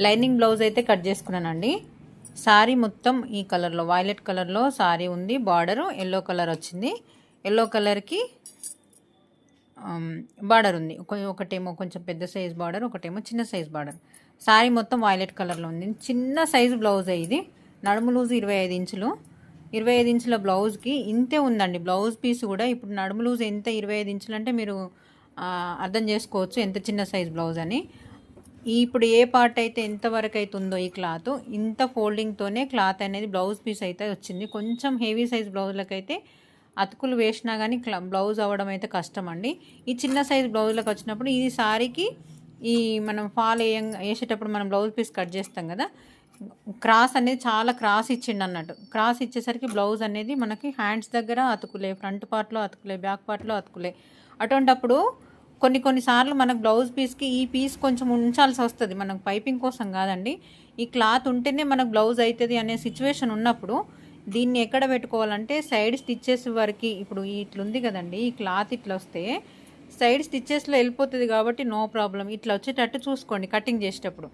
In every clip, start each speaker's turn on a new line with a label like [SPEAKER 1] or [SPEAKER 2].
[SPEAKER 1] Lining blouse అయితే cut చేసుకున్నానండి. శారీ మొత్తం ఈ కలర్లో వైలెట్ కలర్లో శారీ ఉంది. బార్డరు ఎల్లో కలర్ వచ్చింది. ఎల్లో కలర్కి బార్డర్ ఉంది. ఒకటేమో కొంచెం పెద్ద సైజ్ బార్డర్, ఒకటేమో చిన్న సైజ్ బార్డర్. శారీ మొత్తం వైలెట్ కలర్లో ఉంది. చిన్న సైజు బ్లౌజే ఇది. నడుము లూజు 25 ఇంచులు. 25 ఇంచుల బ్లౌజ్కి ఇంతే ఉందండి. బ్లౌజ్ పీస్ కూడా ఇప్పుడు నడుము లూజ్ ఎంత 25 ఇంచులు అంటే మీరు అర్థం చేసుకోవచ్చు ఎంత చిన్న సైజ్ బ్లౌజ్ అని. ఇప్పుడు ఏ పార్ట్ అయితే ఎంతవరకు అయితే ఉందో ఈ క్లాత్ ఇంత ఫోల్డింగ్తోనే క్లాత్ అనేది బ్లౌజ్ పీస్ అయితే వచ్చింది. కొంచెం హెవీ సైజ్ బ్లౌజ్లకైతే అతుకులు వేసినా కానీ బ్లౌజ్ అవ్వడం అయితే కష్టం అండి. ఈ చిన్న సైజ్ బ్లౌజ్లకు వచ్చినప్పుడు ఇది సారీకి ఈ మనం ఫాల్ వేసేటప్పుడు మనం బ్లౌజ్ పీస్ కట్ చేస్తాం కదా, క్రాస్ అనేది చాలా క్రాస్ ఇచ్చిండు అన్నట్టు. క్రాస్ ఇచ్చేసరికి బ్లౌజ్ అనేది మనకి హ్యాండ్స్ దగ్గర అతుకులే, ఫ్రంట్ పార్ట్లో అతుకులే, బ్యాక్ పార్ట్లో అతుకులే. అటువంటప్పుడు కొన్నిసార్లు మనకు బ్లౌజ్ పీస్కి ఈ పీస్ కొంచెం ఉంచాల్సి వస్తుంది. మనకు పైపింగ్ కోసం కాదండి, ఈ క్లాత్ ఉంటేనే మనకు బ్లౌజ్ అవుతుంది అనే సిచ్యువేషన్ ఉన్నప్పుడు దీన్ని ఎక్కడ పెట్టుకోవాలంటే సైడ్ స్టిచ్చెస్ వరకు. ఇప్పుడు ఇట్లుంది కదండి, ఈ క్లాత్ ఇట్లా వస్తే సైడ్ స్టిచ్చెస్లో వెళ్ళిపోతుంది కాబట్టి నో ప్రాబ్లం. ఇట్లా వచ్చేటట్టు చూసుకోండి కటింగ్ చేసేటప్పుడు.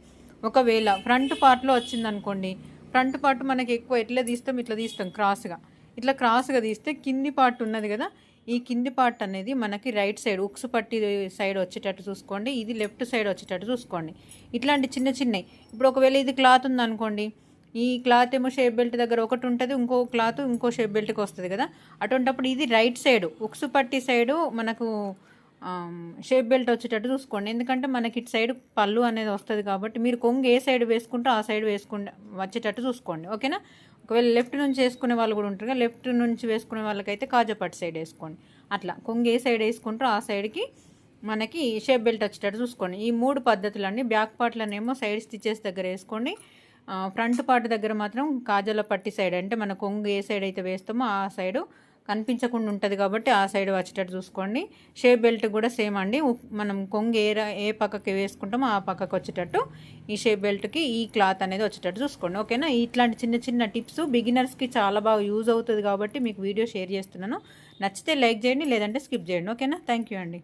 [SPEAKER 1] ఒకవేళ ఫ్రంట్ పార్ట్లో వచ్చిందనుకోండి, ఫ్రంట్ పార్ట్ మనకి ఎక్కువ ఎట్లా తీస్తాం, ఇట్లా తీస్తాం క్రాస్గా. ఇట్లా క్రాస్గా తీస్తే కింది పార్ట్ ఉన్నది కదా, ఈ కింది పార్ట్ అనేది మనకి రైట్ సైడ్ ఉక్స్ పట్టి సైడ్ వచ్చేటట్టు చూసుకోండి. ఇది లెఫ్ట్ సైడ్ వచ్చేటట్టు చూసుకోండి. ఇట్లాంటి చిన్న చిన్నవి. ఇప్పుడు ఒకవేళ ఇది క్లాత్ ఉందనుకోండి, ఈ క్లాత్ ఏమో షేప్ బెల్ట్ దగ్గర ఒకటి ఉంటుంది, ఇంకో క్లాత్ ఇంకో షేప్ బెల్ట్కి వస్తుంది కదా. అటువంటప్పుడు ఇది రైట్ సైడ్ ఉక్స్ పట్టి సైడు మనకు షేప్ బెల్ట్ వచ్చేటట్టు చూసుకోండి. ఎందుకంటే మనకి ఇటు సైడ్ పళ్ళు అనేది వస్తుంది కాబట్టి మీరు కొంగు ఏ సైడ్ వేసుకుంటే ఆ సైడ్ వచ్చేటట్టు చూసుకోండి. ఓకేనా. ఒకవేళ లెఫ్ట్ నుంచి వేసుకునే వాళ్ళు కూడా ఉంటారు కదా, లెఫ్ట్ నుంచి వేసుకునే వాళ్ళకైతే కాజాపట్టి సైడ్ వేసుకోండి. అట్లా కొంగు ఏ సైడ్ వేసుకుంటారో ఆ సైడ్కి మనకి షేప్ బెల్ట్ వచ్చేటట్టు చూసుకోండి. ఈ 3 పద్ధతులన్నీ. బ్యాక్ పార్ట్లోనేమో సైడ్ స్టిచెస్ దగ్గర వేసుకోండి, ఫ్రంట్ పార్ట్ దగ్గర మాత్రం కాజల పట్టి సైడ్ అంటే మన కొంగు ఏ సైడ్ అయితే వేస్తామో ఆ సైడు కనిపించకుండా ఉంటుంది కాబట్టి ఆ సైడ్ వచ్చేటట్టు చూసుకోండి. షేప్ బెల్ట్ కూడా సేమ్ అండి. మనం కొంగు ఏ పక్కకి వేసుకుంటామో ఆ పక్కకు వచ్చేటట్టు ఈ షేప్ బెల్ట్కి ఈ క్లాత్ అనేది వచ్చేటట్టు చూసుకోండి. ఓకేనా. ఇట్లాంటి చిన్న చిన్న టిప్స్ బిగినర్స్కి చాలా బాగా యూజ్ అవుతుంది కాబట్టి మీకు వీడియో షేర్ చేస్తున్నాను. నచ్చితే లైక్ చేయండి, లేదంటే స్కిప్ చేయండి. ఓకేనా. థ్యాంక్ యూ అండి.